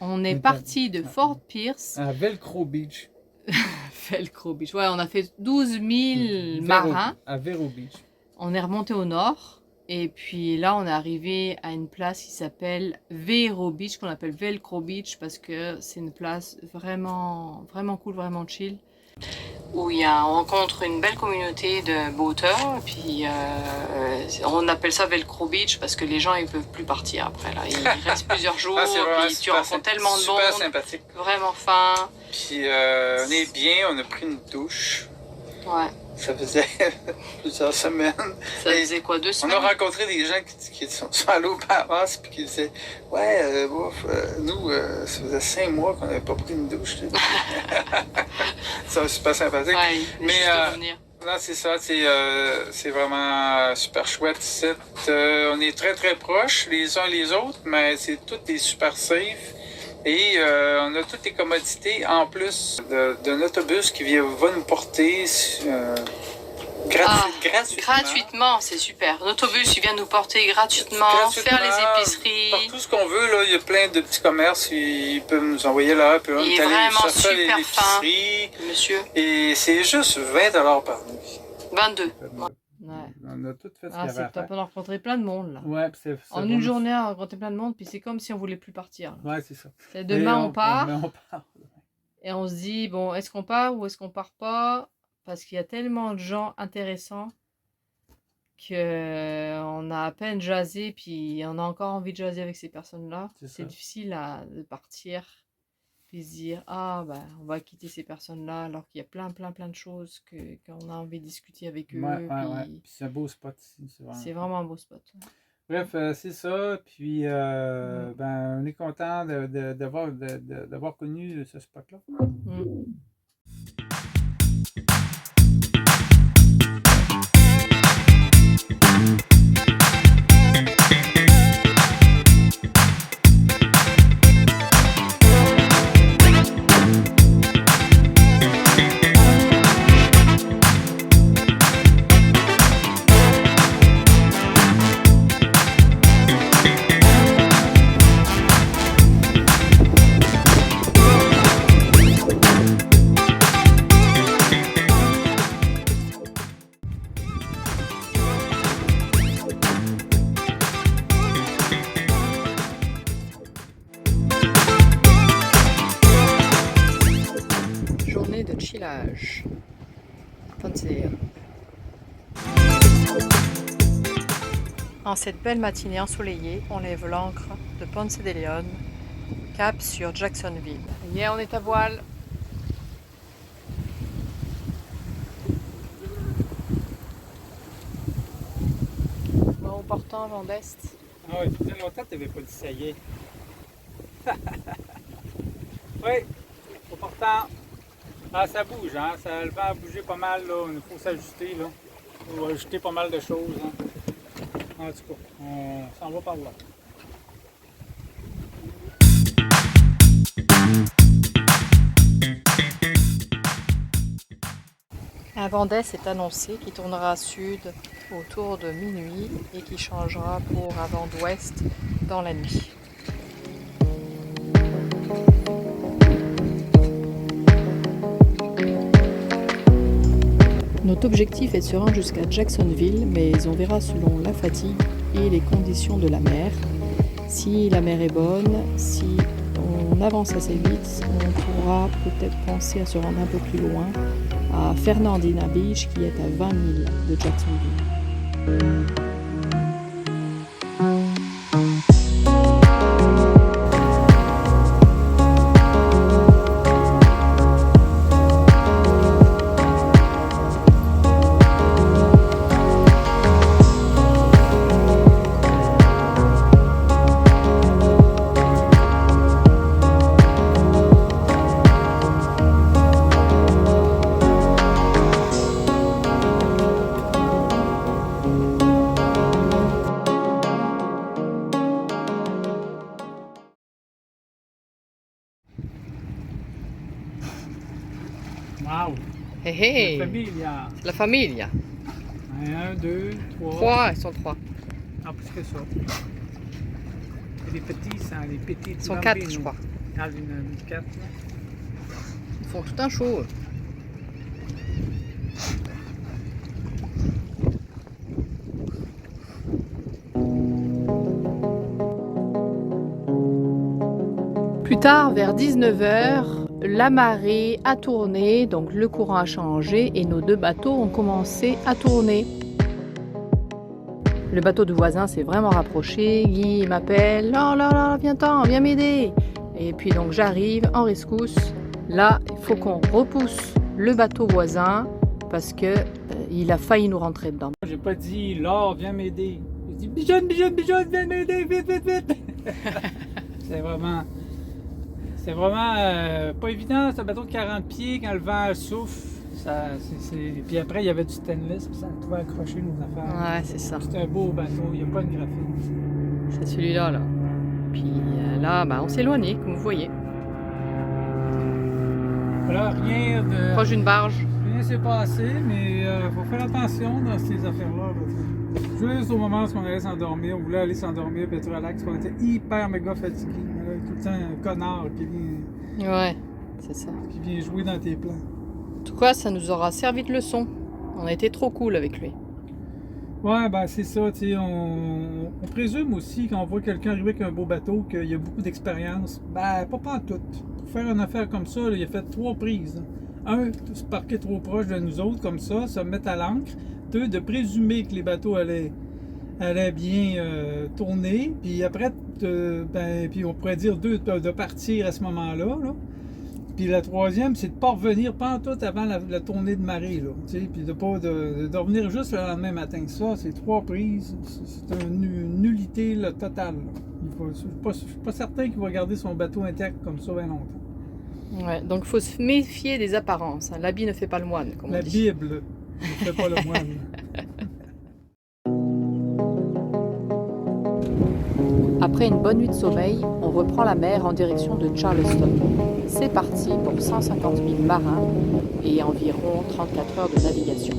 On est parti de Fort Pierce à Velcro Beach. Velcro Beach. Ouais, on a fait 12 000 marins. À Vero Beach. On est remonté au nord. Et puis là, on est arrivé à une place qui s'appelle Vero Beach, qu'on appelle Velcro Beach, parce que c'est une place vraiment, vraiment cool, vraiment chill. Où on rencontre une belle communauté de boateurs. Puis on appelle ça Velcro Beach parce que les gens ils peuvent plus partir après. Là. Il reste plusieurs jours. Puis tu rencontres tellement de monde. Super sympathique. Vraiment fin. Puis on est bien, on a pris une douche. Ouais. Ça faisait plusieurs semaines. Ça faisait quoi, 2 semaines? On a rencontré des gens qui sont allés aux Bahamas puis qui disaient ouais, nous, ça faisait 5 mois qu'on n'avait pas pris une douche. Ça va super sympathique. Ouais, mais non, c'est ça, c'est vraiment super chouette ici. On est très très proches les uns les autres, mais c'est tout est super safe. Et on a toutes les commodités en plus d'un autobus qui va nous porter gratuitement. C'est super. L'autobus il vient nous porter gratuitement, faire les épiceries. Par tout ce qu'on veut, là, il y a plein de petits commerces, ils peuvent nous envoyer là. Puis il est vraiment super fin, monsieur. Et c'est juste 20 $ par nuit. 22. Ouais. On a tout fait ce qu'il y avait à faire. On a rencontré plein de monde là. Ouais, en une journée, on a rencontré plein de monde, puis c'est comme si on voulait plus partir. Là. Ouais, c'est ça. Demain on part. Et on se dit, bon, est-ce qu'on part ou est-ce qu'on part pas? Parce qu'il y a tellement de gens intéressants qu'on a à peine jasé, puis on a encore envie de jaser avec ces personnes-là. C'est difficile de partir. Puis se dire, ah ben on va quitter ces personnes-là alors qu'il y a plein de choses qu'on a envie de discuter avec eux. Ouais. Puis c'est un beau spot ici. C'est vraiment un beau spot. Bref, c'est ça. Puis ben, on est content d'avoir connu ce spot-là. De chillage. Ponce de León. En cette belle matinée ensoleillée, on lève l'ancre de Ponce de León, cap sur Jacksonville. Et on est à voile. Bon portant, vent d'est. Ah oui, ça fait longtemps que tu n'avais pas dit ça y est. Oui, au portant. Ah, ça bouge, hein? Le vent a bougé pas mal, là. Il faut s'ajuster, là. Il faut ajouter pas mal de choses, hein. En tout cas, on s'en va par là. Un vent d'est est annoncé qui tournera sud autour de minuit et qui changera pour un vent d'ouest dans la nuit. Notre objectif est de se rendre jusqu'à Jacksonville, mais on verra selon la fatigue et les conditions de la mer. Si la mer est bonne, si on avance assez vite, on pourra peut-être penser à se rendre un peu plus loin, à Fernandina Beach, qui est à 20 000 de Jacksonville. Wow. Hé hé, Familia. la famille. 1, 2, 3. 3, ils sont 3. Ah, plus que ça. Et les petits, ça, les petits. Ils sont 4, je crois. Ah, une 4, là. Ils font tout un show. Plus tard, vers 19 h, la marée a tourné, donc le courant a changé et nos 2 bateaux ont commencé à tourner. Le bateau du voisin s'est vraiment rapproché. Guy m'appelle, oh là là, viens-t'en, viens m'aider. Et puis donc j'arrive en rescousse. Là, il faut qu'on repousse le bateau voisin parce que il a failli nous rentrer dedans. J'ai pas dit, Laure, viens m'aider. J'ai dit, Bichonne, viens m'aider, vite, vite, vite. C'est vraiment pas évident, c'est un bateau de 40 pieds, quand le vent souffle. Puis après, il y avait du stainless, puis ça pouvait accrocher nos affaires. Ouais, c'est ça. C'est un beau bateau, il n'y a pas de graphite. C'est celui-là, là. Puis là, ben, on s'est éloigné, comme vous voyez. Voilà, rien de. Proche d'une barge. Rien s'est passé, mais il faut faire attention dans ces affaires-là. Juste au moment où on allait s'endormir, on voulait aller s'endormir puis être relax, on était hyper méga fatigués. Là, tout le temps un connard qui vient, Ouais, c'est ça. qui vient jouer dans tes plans. En tout cas, ça nous aura servi de leçon. On a été trop cool avec lui. Ouais, ben c'est ça, tu sais, on présume aussi quand on voit quelqu'un arriver avec un beau bateau qu'il a beaucoup d'expérience. Ben, pas en tout. Pour faire une affaire comme ça, là, il a fait 3 prises. 1, se parquer trop proche de nous autres comme ça, se mettre à l'ancre. 2, de présumer que les bateaux allaient bien tourner. Puis après, puis on pourrait dire 2, de partir à ce moment-là. Là. Puis la 3e, c'est de ne pas revenir pantoute avant la tournée de marée. Là, puis de revenir juste le lendemain matin. Ça, c'est 3 prises. C'est une nullité là, totale. Là. Je ne suis pas certain qu'il va garder son bateau intact comme ça bien longtemps. Ouais, donc il faut se méfier des apparences. Hein. L'habit ne fait pas le moine, comme La on dit. Bible ne fait pas le moine. Après une bonne nuit de sommeil, on reprend la mer en direction de Charleston. C'est parti pour 150 000 marins et environ 34 heures de navigation.